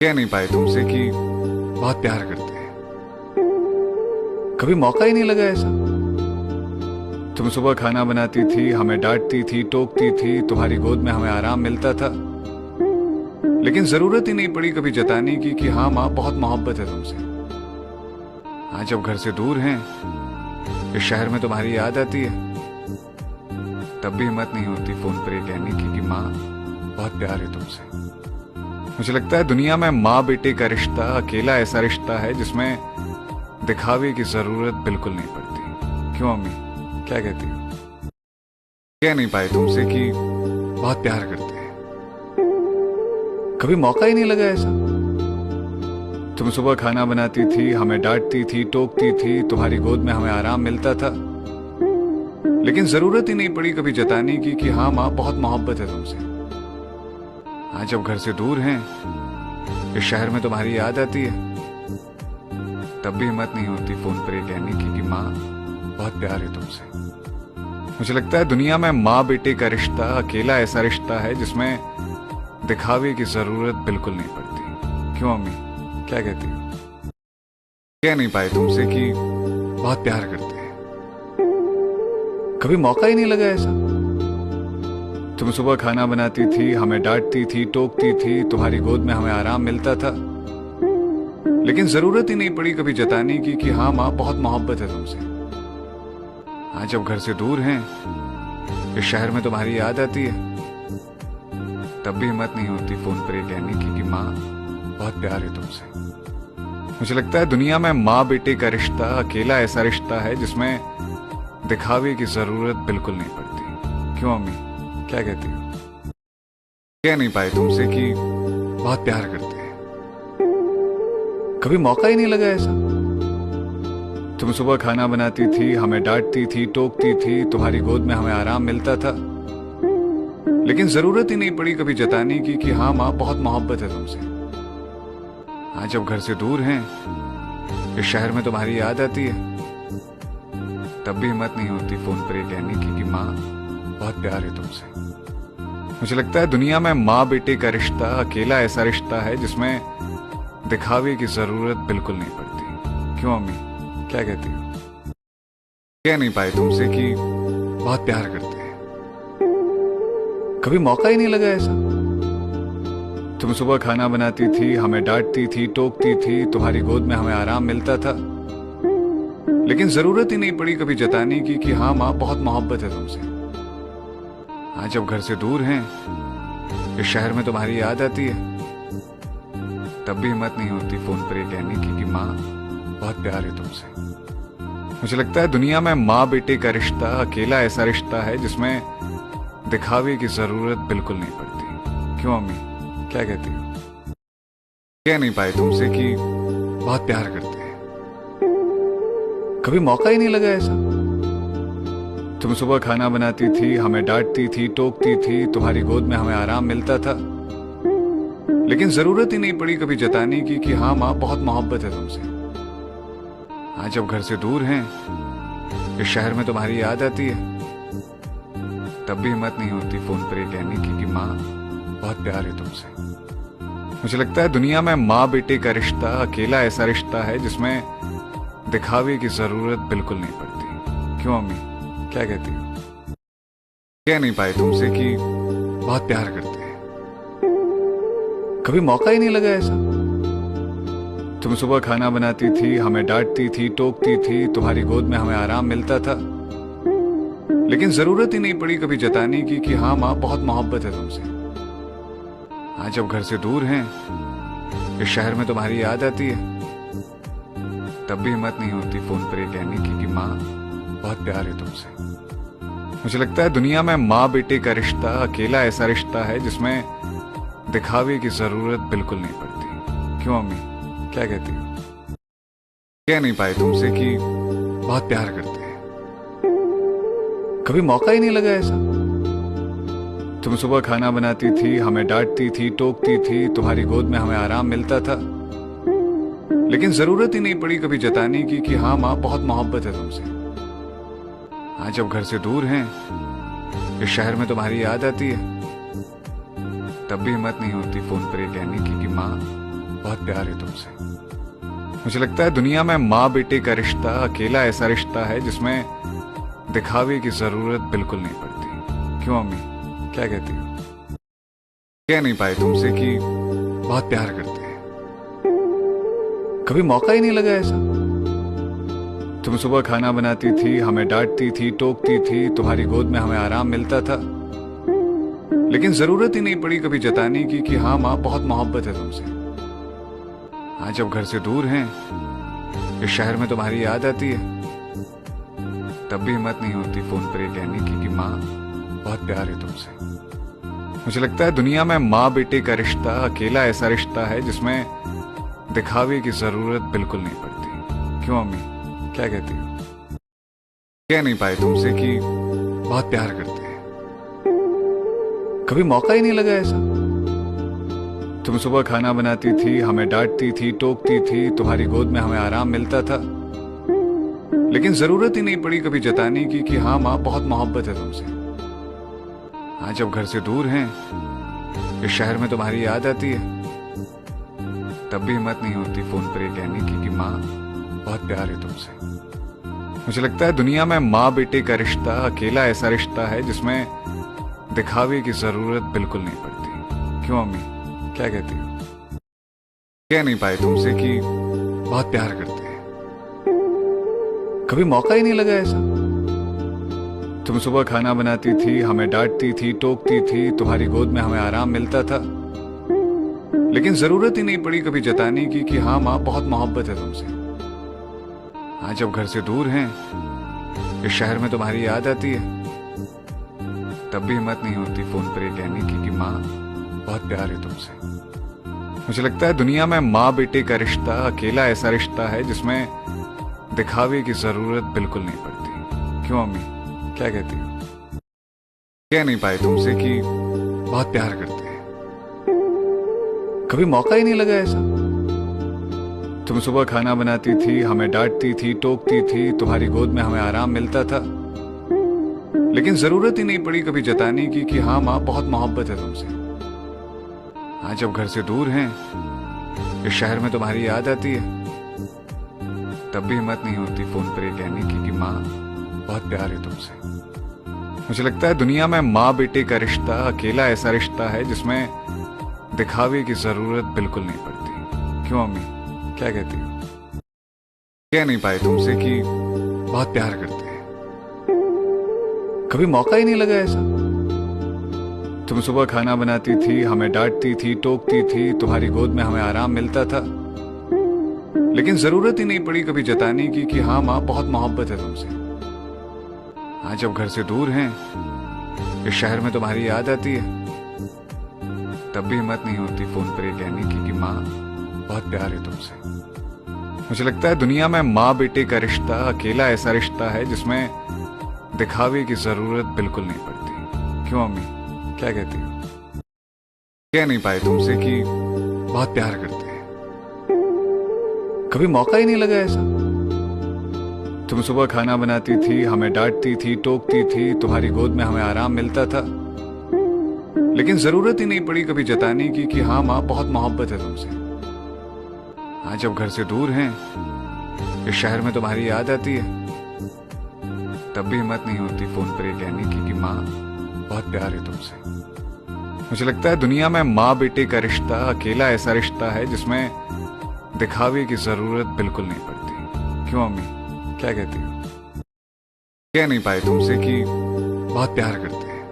कह नहीं पाए तुमसे कि बहुत प्यार करते हैं। कभी मौका ही नहीं लगा ऐसा। तुम सुबह खाना बनाती थी, हमें डांटती थी, टोकती थी, तुम्हारी गोद में हमें आराम मिलता था। लेकिन जरूरत ही नहीं पड़ी कभी जताने की कि हाँ माँ, बहुत मोहब्बत है तुमसे। आज जब घर से दूर हैं, इस शहर में तुम्हारी याद आती है, तब भी हिम्मत नहीं होती फोन पर ये कहने की कि माँ, बहुत प्यार है तुमसे। मुझे लगता है दुनिया में माँ बेटे का रिश्ता अकेला ऐसा रिश्ता है जिसमें दिखावे की जरूरत बिल्कुल नहीं पड़ती। क्यों अम्मी, क्या कहती हो? कह नहीं पाए तुमसे कि बहुत प्यार करते हैं। कभी मौका ही नहीं लगा ऐसा। तुम सुबह खाना बनाती थी, हमें डांटती थी, टोकती थी, तुम्हारी गोद में हमें आराम मिलता था। लेकिन जरूरत ही नहीं पड़ी कभी जताने की कि हाँ माँ, बहुत मोहब्बत है तुमसे। आज जब घर से दूर हैं, इस शहर में तुम्हारी याद आती है, तब भी हिम्मत नहीं होती फोन पर ये कहने की कि माँ, बहुत प्यार है तुमसे। मुझे लगता है दुनिया में माँ बेटे का रिश्ता अकेला ऐसा रिश्ता है जिसमें दिखावे की जरूरत बिल्कुल नहीं पड़ती। क्यों अम्मी, क्या कहती हो? कह नहीं पाए तुमसे कि बहुत प्यार करते हैं। कभी मौका ही नहीं लगा ऐसा। तुम सुबह खाना बनाती थी, हमें डांटती थी, टोकती थी, तुम्हारी गोद में हमें आराम मिलता था। लेकिन जरूरत ही नहीं पड़ी कभी जताने की कि हाँ माँ, बहुत मोहब्बत है तुमसे। आज जब घर से दूर हैं, इस शहर में तुम्हारी याद आती है, तब भी हिम्मत नहीं होती फोन पर ये कहने की कि माँ, बहुत प्यार है तुमसे। मुझे लगता है दुनिया में माँ बेटे का रिश्ता अकेला ऐसा रिश्ता है जिसमें दिखावे की जरूरत बिल्कुल नहीं पड़ती। क्यों अम्मी, क्या कहती हो? कह नहीं पाए तुमसे कि बहुत प्यार करते हैं। कभी मौका ही नहीं लगा ऐसा। तुम सुबह खाना बनाती थी, हमें डांटती थी, टोकती थी, तुम्हारी गोद में हमें आराम मिलता था। लेकिन जरूरत ही नहीं पड़ी कभी जताने की कि हाँ माँ, बहुत मोहब्बत है तुमसे। आज जब घर से दूर हैं, इस शहर में तुम्हारी याद आती है, तब भी हिम्मत नहीं होती फोन पर ये कहने की कि माँ, बहुत प्यार है तुमसे। मुझे लगता है दुनिया में माँ बेटे का रिश्ता अकेला ऐसा रिश्ता है जिसमें दिखावे की जरूरत बिल्कुल नहीं पड़ती। क्यों अम्मी, क्या कहती हो? कह नहीं पाए तुमसे कि बहुत प्यार करते हैं। कभी मौका ही नहीं लगा ऐसा। तुम सुबह खाना बनाती थी, हमें डांटती थी, टोकती थी, तुम्हारी गोद में हमें आराम मिलता था। लेकिन जरूरत ही नहीं पड़ी कभी जताने की कि हाँ माँ, बहुत मोहब्बत है तुमसे। आज जब घर से दूर हैं, इस शहर में तुम्हारी याद आती है, तब भी हिम्मत नहीं होती फोन पर ये कहने की कि माँ, बहुत प्यार है तुमसे। मुझे लगता है दुनिया में माँ बेटे का रिश्ता अकेला ऐसा रिश्ता है जिसमें दिखावे की जरूरत बिल्कुल नहीं पड़ती। क्यों अम्मी, क्या कहती हो? कह नहीं पाए तुमसे कि बहुत प्यार करते हैं। कभी मौका ही नहीं लगा ऐसा। तुम सुबह खाना बनाती थी, हमें डांटती थी, टोकती थी, तुम्हारी गोद में हमें आराम मिलता था। लेकिन जरूरत ही नहीं पड़ी कभी जताने की कि हाँ माँ, बहुत मोहब्बत है तुमसे। आज जब घर से दूर हैं, इस शहर में तुम्हारी याद आती है, तब भी हिम्मत नहीं होती फोन पर ये कहने की कि माँ, बहुत प्यार है तुमसे। मुझे लगता है दुनिया में माँ बेटे का रिश्ता अकेला ऐसा रिश्ता है जिसमें दिखावे की जरूरत बिल्कुल नहीं पड़ती। क्यों अम्मी, क्या कहती हो? कह नहीं पाए तुमसे कि बहुत प्यार करते हैं। कभी मौका ही नहीं लगा ऐसा। तुम सुबह खाना बनाती थी, हमें डांटती थी, टोकती थी, तुम्हारी गोद में हमें आराम मिलता था। लेकिन जरूरत ही नहीं पड़ी कभी जताने की कि हाँ माँ, बहुत मोहब्बत है तुमसे। आज जब घर से दूर हैं, इस शहर में तुम्हारी याद आती है, तब भी हिम्मत नहीं होती फोन पर ये कहने की कि माँ, बहुत प्यार है तुमसे। मुझे लगता है दुनिया में माँ बेटे का रिश्ता अकेला ऐसा रिश्ता है जिसमें दिखावे की जरूरत बिल्कुल नहीं पड़ती। क्यों अम्मी, क्या कहती हो? कह नहीं पाए तुमसे कि बहुत प्यार करते हैं। कभी मौका ही नहीं लगा ऐसा। तुम सुबह खाना बनाती थी, हमें डांटती थी, टोकती थी, तुम्हारी गोद में हमें आराम मिलता था। लेकिन जरूरत ही नहीं पड़ी कभी जताने की कि हाँ माँ, बहुत मोहब्बत है तुमसे। आज जब घर से दूर हैं, इस शहर में तुम्हारी याद आती है, तब भी हिम्मत नहीं होती फोन पर ये कहने की कि माँ, बहुत प्यार है तुमसे। मुझे लगता है दुनिया में माँ बेटे का रिश्ता अकेला ऐसा रिश्ता है जिसमें दिखावे की जरूरत बिल्कुल नहीं पड़ती। क्यों अम्मी, क्या कहती हो? कह नहीं पाए तुमसे कि बहुत प्यार करते हैं। कभी मौका ही नहीं लगा ऐसा। तुम सुबह खाना बनाती थी, हमें डांटती थी, टोकती थी, तुम्हारी गोद में हमें आराम मिलता था, लेकिन जरूरत ही नहीं पड़ी कभी जताने की कि हाँ माँ बहुत मोहब्बत है तुमसे। आज जब घर से दूर हैं, इस शहर में तुम्हारी याद आती है, तब भी हिम्मत नहीं होती फोन पर ये कहने की कि माँ बहुत प्यार है तुमसे। मुझे लगता है दुनिया में माँ बेटे का रिश्ता अकेला ऐसा रिश्ता है जिसमें दिखावे की जरूरत बिल्कुल नहीं पड़ती। क्यों अम्मी, क्या कहती हो? कह नहीं पाए तुमसे कि बहुत प्यार करते हैं। कभी मौका ही नहीं लगा ऐसा। तुम सुबह खाना बनाती थी, हमें डांटती थी, टोकती थी, तुम्हारी गोद में हमें आराम मिलता था, लेकिन जरूरत ही नहीं पड़ी कभी जताने की कि हाँ माँ बहुत मोहब्बत है तुमसे। आज जब घर से दूर हैं, इस शहर में तुम्हारी याद आती है, तब भी हिम्मत नहीं होती फोन पर ये कहने की कि माँ बहुत प्यार है तुमसे। मुझे लगता है दुनिया में माँ बेटे का रिश्ता अकेला ऐसा रिश्ता है जिसमें दिखावे की जरूरत बिल्कुल नहीं पड़ती। क्यों अम्मी, क्या कहती हो? कह नहीं पाए तुमसे कि बहुत प्यार करते हैं। कभी मौका ही नहीं लगा ऐसा। तुम सुबह खाना बनाती थी, हमें डांटती थी, टोकती थी, तुम्हारी गोद में हमें आराम मिलता था, लेकिन जरूरत ही नहीं पड़ी कभी जताने की कि हाँ माँ बहुत मोहब्बत है तुमसे। आज जब घर से दूर हैं, इस शहर में तुम्हारी याद आती है, तब भी हिम्मत नहीं होती फोन पर ये कहने की कि माँ बहुत प्यार है तुमसे। मुझे लगता है दुनिया में माँ बेटे का रिश्ता अकेला ऐसा रिश्ता है जिसमें दिखावे की जरूरत बिल्कुल नहीं पड़ती। क्यों अम्मी, क्या कहती हो? कह नहीं पाए तुमसे कि बहुत प्यार करते हैं। कभी मौका ही नहीं लगा ऐसा। तुम सुबह खाना बनाती थी, हमें डांटती थी, टोकती थी, तुम्हारी गोद में हमें आराम मिलता था, लेकिन जरूरत ही नहीं पड़ी कभी जताने की कि हाँ माँ बहुत मोहब्बत है तुमसे। आज जब घर से दूर हैं, इस शहर में तुम्हारी याद आती है, तब भी हिम्मत नहीं होती फोन पर ये कहने की कि माँ बहुत प्यार है तुमसे। मुझे लगता है दुनिया में माँ बेटे का रिश्ता अकेला ऐसा रिश्ता है जिसमें दिखावे की जरूरत बिल्कुल नहीं पड़ती। क्यों अम्मी, क्या कहती हो? कह नहीं पाए तुमसे कि बहुत प्यार करते हैं। कभी मौका ही नहीं लगा ऐसा। तुम सुबह खाना बनाती थी, हमें डांटती थी, टोकती थी, तुम्हारी गोद में हमें आराम मिलता था, लेकिन जरूरत ही नहीं पड़ी कभी जताने की कि हाँ माँ बहुत मोहब्बत है तुमसे। आज जब घर से दूर हैं, इस शहर में तुम्हारी याद आती है, तब भी हिम्मत नहीं होती फोन पर ये कहने की कि माँ बहुत प्यार है तुमसे। मुझे लगता है दुनिया में माँ बेटे का रिश्ता अकेला ऐसा रिश्ता है जिसमें दिखावे की जरूरत बिल्कुल नहीं पड़ती। क्यों अम्मी, क्या कहती हो? कह नहीं पाए तुमसे कि बहुत प्यार करते हैं। कभी मौका ही नहीं लगा ऐसा। तुम सुबह खाना बनाती थी, हमें डांटती थी, टोकती थी, तुम्हारी गोद में हमें आराम मिलता था, लेकिन जरूरत ही नहीं पड़ी कभी जताने की कि हाँ माँ बहुत मोहब्बत है तुमसे। आज जब घर से दूर हैं, इस शहर में तुम्हारी याद आती है, तब भी हिम्मत नहीं होती फोन पर ये कहने की कि माँ बहुत प्यार है तुमसे। मुझे लगता है दुनिया में माँ बेटे का रिश्ता अकेला ऐसा रिश्ता है जिसमें दिखावे की जरूरत बिल्कुल नहीं पड़ती। क्यों अम्मी, क्या कहती हो? कह नहीं पाए तुमसे कि बहुत प्यार करते हैं।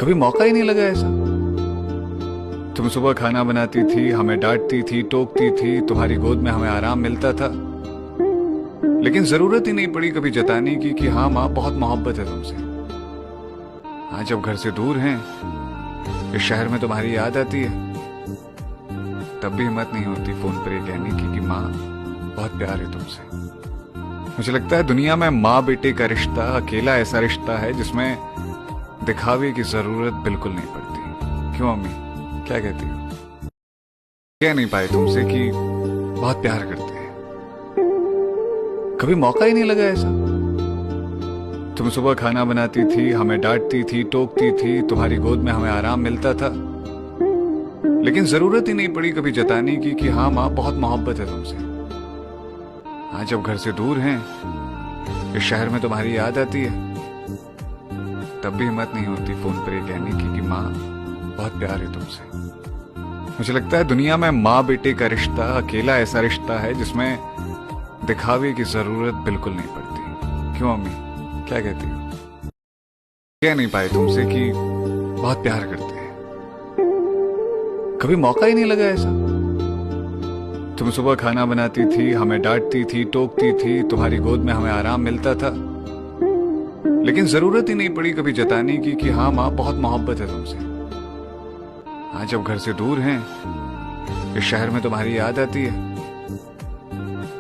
कभी मौका ही नहीं लगा ऐसा। तुम सुबह खाना बनाती थी, हमें डांटती थी, टोकती थी, तुम्हारी गोद में हमें आराम मिलता था, लेकिन जरूरत ही नहीं पड़ी कभी जताने की कि हाँ माँ बहुत मोहब्बत है तुमसे। आज जब घर से दूर हैं, इस शहर में तुम्हारी याद आती है, तब भी हिम्मत नहीं होती फोन पर ये कहने की कि माँ बहुत प्यार है तुमसे। मुझे लगता है दुनिया में माँ बेटे का रिश्ता अकेला ऐसा रिश्ता है जिसमें दिखावे की जरूरत बिल्कुल नहीं पड़ती। क्यों अम्मी, क्या कहती हो? कह नहीं पाए तुमसे कि बहुत प्यार करते हैं। कभी मौका ही नहीं लगा ऐसा। तुम सुबह खाना बनाती थी, हमें डांटती थी, टोकती थी, तुम्हारी गोद में हमें आराम मिलता था, लेकिन जरूरत ही नहीं पड़ी कभी जताने की कि हाँ माँ बहुत मोहब्बत है तुमसे। हाँ जब घर से दूर हैं, इस शहर में तुम्हारी याद आती है, तब भी हिम्मत नहीं होती फोन पर ये कहने की कि माँ बहुत प्यार है तुमसे। मुझे लगता है दुनिया में माँ बेटे का रिश्ता अकेला ऐसा रिश्ता है जिसमें दिखावे की जरूरत बिल्कुल नहीं पड़ती। क्यों अम्मी, क्या कहती हो? कह नहीं पाए तुमसे कि बहुत प्यार करते हैं, कभी मौका ही नहीं लगा ऐसा। तुम सुबह खाना बनाती थी, हमें डांटती थी, टोकती थी, तुम्हारी गोद में हमें आराम मिलता था, लेकिन जरूरत ही नहीं पड़ी कभी जताने की कि हाँ माँ बहुत मोहब्बत है तुमसे। हाँ जब घर से दूर हैं, इस शहर में तुम्हारी याद आती है,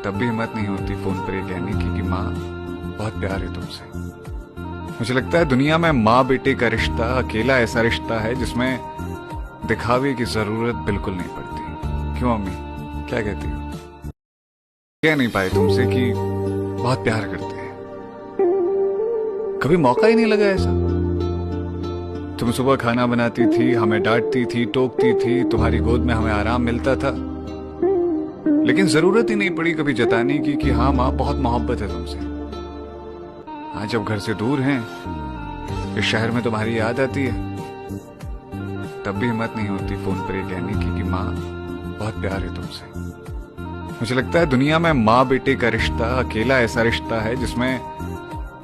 तब भी हिम्मत नहीं होती फोन पर ये कहने की कि माँ बहुत प्यार है तुमसे। मुझे लगता है दुनिया में माँ बेटे का रिश्ता अकेला ऐसा रिश्ता है जिसमें दिखावे की जरूरत बिल्कुल नहीं पड़ती। क्यों अम्मी, क्या कहती हो? कह नहीं पाए तुमसे कि बहुत प्यार करते हैं, कभी मौका ही नहीं लगा ऐसा। तुम सुबह खाना बनाती थी, हमें डांटती थी, टोकती थी, तुम्हारी गोद में हमें आराम मिलता था, लेकिन जरूरत ही नहीं पड़ी कभी जताने की कि हाँ माँ बहुत मोहब्बत है तुमसे। हाँ जब घर से दूर हैं, इस शहर में तुम्हारी याद आती है, तब भी हिम्मत नहीं होती फोन पर ये कहने की कि माँ बहुत प्यार है तुमसे। मुझे लगता है दुनिया में माँ बेटे का रिश्ता अकेला ऐसा रिश्ता है जिसमें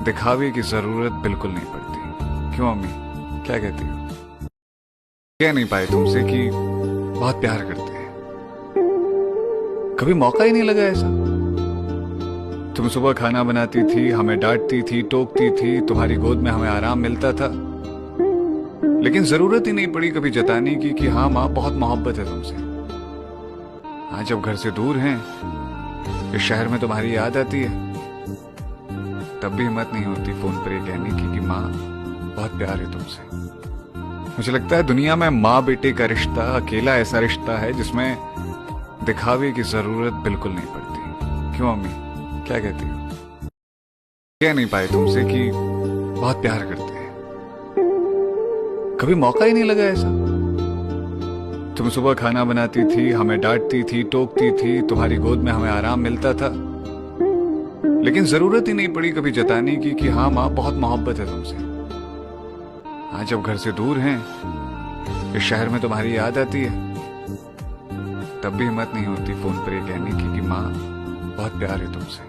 दिखावे की जरूरत बिल्कुल नहीं पड़ती। क्यों अम्मी, क्या कहती हो? कह नहीं पाए तुमसे कि बहुत प्यार करते हैं, कभी मौका ही नहीं लगा ऐसा। तुम सुबह खाना बनाती थी, हमें डांटती थी, टोकती थी, तुम्हारी गोद में हमें आराम मिलता था, लेकिन जरूरत ही नहीं पड़ी कभी जताने की कि हाँ माँ बहुत मोहब्बत है तुमसे। हाँ जब घर से दूर हैं, इस शहर में तुम्हारी याद आती है, तब भी हिम्मत नहीं होती फोन पर ये कहने की कि माँ बहुत प्यार है तुमसे। मुझे लगता है दुनिया में माँ बेटे का रिश्ता अकेला ऐसा रिश्ता है जिसमें दिखावे की जरूरत बिल्कुल नहीं पड़ती। क्यों अम्मी, क्या कहती हो? कह नहीं पाए तुमसे कि बहुत प्यार करते हैं, कभी मौका ही नहीं लगा ऐसा। तुम सुबह खाना बनाती थी, हमें डांटती थी, टोकती थी, तुम्हारी गोद में हमें आराम मिलता था, लेकिन जरूरत ही नहीं पड़ी कभी जताने की कि हाँ माँ बहुत मोहब्बत है तुमसे। हाँ जब घर से दूर हैं, इस शहर में तुम्हारी याद आती है, तब भी हिम्मत नहीं होती फोन पर ये कहने की कि माँ बहुत प्यार है तुमसे।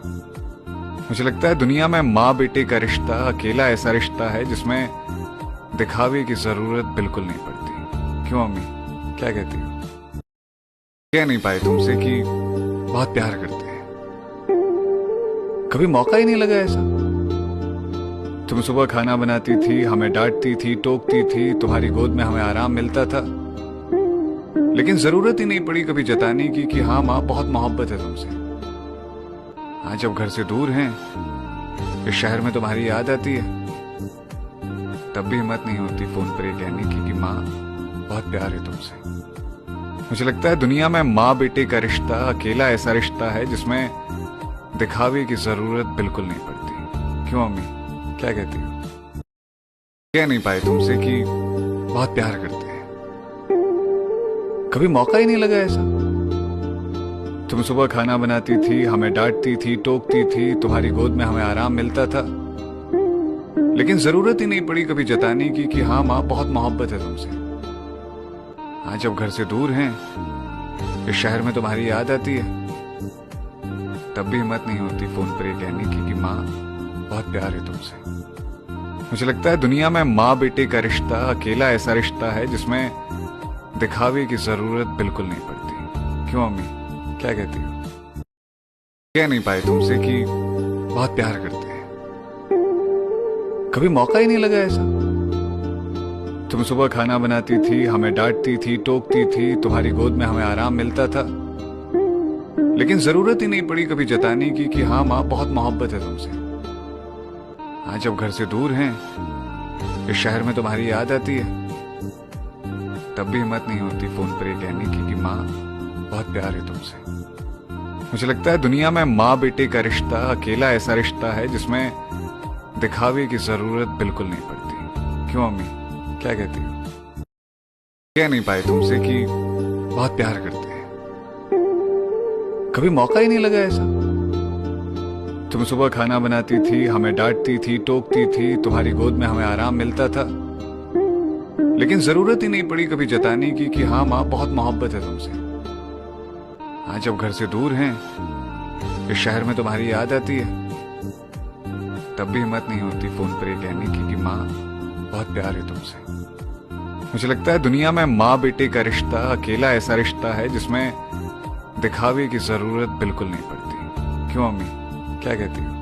मुझे लगता है दुनिया में माँ बेटे का रिश्ता अकेला ऐसा रिश्ता है जिसमें दिखावे की जरूरत बिल्कुल नहीं पड़ती। क्यों अम्मी, क्या कहती हो? कह नहीं पाए तुमसे कि बहुत प्यार करते हैं, कभी मौका ही नहीं लगा ऐसा। तुम सुबह खाना बनाती थी, हमें डांटती थी, टोकती थी, तुम्हारी गोद में हमें आराम मिलता था, लेकिन जरूरत ही नहीं पड़ी कभी जताने की कि हाँ माँ बहुत मोहब्बत है तुमसे। हाँ जब घर से दूर हैं, इस शहर में तुम्हारी याद आती है, तब भी हिम्मत नहीं होती फोन पर ये कहने की कि माँ बहुत प्यार है तुमसे। मुझे लगता है दुनिया में माँ बेटे का रिश्ता अकेला ऐसा रिश्ता है जिसमें दिखावे की जरूरत बिल्कुल नहीं पड़ती। क्यों अम्मी, क्या कहती हो? कह नहीं पाए तुमसे कि बहुत प्यार करते हैं, कभी मौका ही नहीं लगा ऐसा। तुम सुबह खाना बनाती थी, हमें डांटती थी, टोकती थी, तुम्हारी गोद में हमें आराम मिलता था, लेकिन जरूरत ही नहीं पड़ी कभी जताने की कि हाँ माँ बहुत मोहब्बत है तुमसे। हाँ जब घर से दूर हैं, इस शहर में तुम्हारी याद आती है, तब भी हिम्मत नहीं होती फोन पर ये कहने की कि माँ बहुत प्यार है तुमसे। मुझे लगता है दुनिया में माँ बेटे का रिश्ता अकेला ऐसा रिश्ता है जिसमें दिखावे की जरूरत बिल्कुल नहीं पड़ती। क्यों अम्मी, क्या कहती हो? कह नहीं पाए तुमसे कि बहुत प्यार करते हैं, कभी मौका ही नहीं लगा ऐसा। तुम सुबह खाना बनाती थी, हमें डांटती थी, टोकती थी, तुम्हारी गोद में हमें आराम मिलता था, लेकिन जरूरत ही नहीं पड़ी कभी जताने की कि हाँ माँ बहुत मोहब्बत है तुमसे। हाँ जब घर से दूर हैं, इस शहर में तुम्हारी याद आती है, तब भी हिम्मत नहीं होती फोन पर ये कहने की कि माँ बहुत प्यार है तुमसे। मुझे लगता है दुनिया में माँ बेटे का रिश्ता अकेला ऐसा रिश्ता है जिसमें दिखावे की जरूरत बिल्कुल नहीं पड़ती। क्यों अम्मी, क्या कहती हो? कह नहीं पाए तुमसे कि बहुत प्यार करते हैं। कभी मौका ही नहीं लगा ऐसा। तुम सुबह खाना बनाती थी, हमें डांटती थी, टोकती थी, तुम्हारी गोद में हमें आराम मिलता था, लेकिन जरूरत ही नहीं पड़ी कभी जताने की कि हाँ माँ बहुत मोहब्बत है तुमसे। आज जब घर से दूर हैं, इस शहर में तुम्हारी याद आती है, तब भी हिम्मत नहीं होती फोन पर ये कहने की कि माँ बहुत प्यार है तुमसे। मुझे लगता है दुनिया में माँ बेटे का रिश्ता अकेला ऐसा रिश्ता है जिसमें दिखावे की जरूरत बिल्कुल नहीं पड़ती। क्यों अम्मी, क्या कहती हो?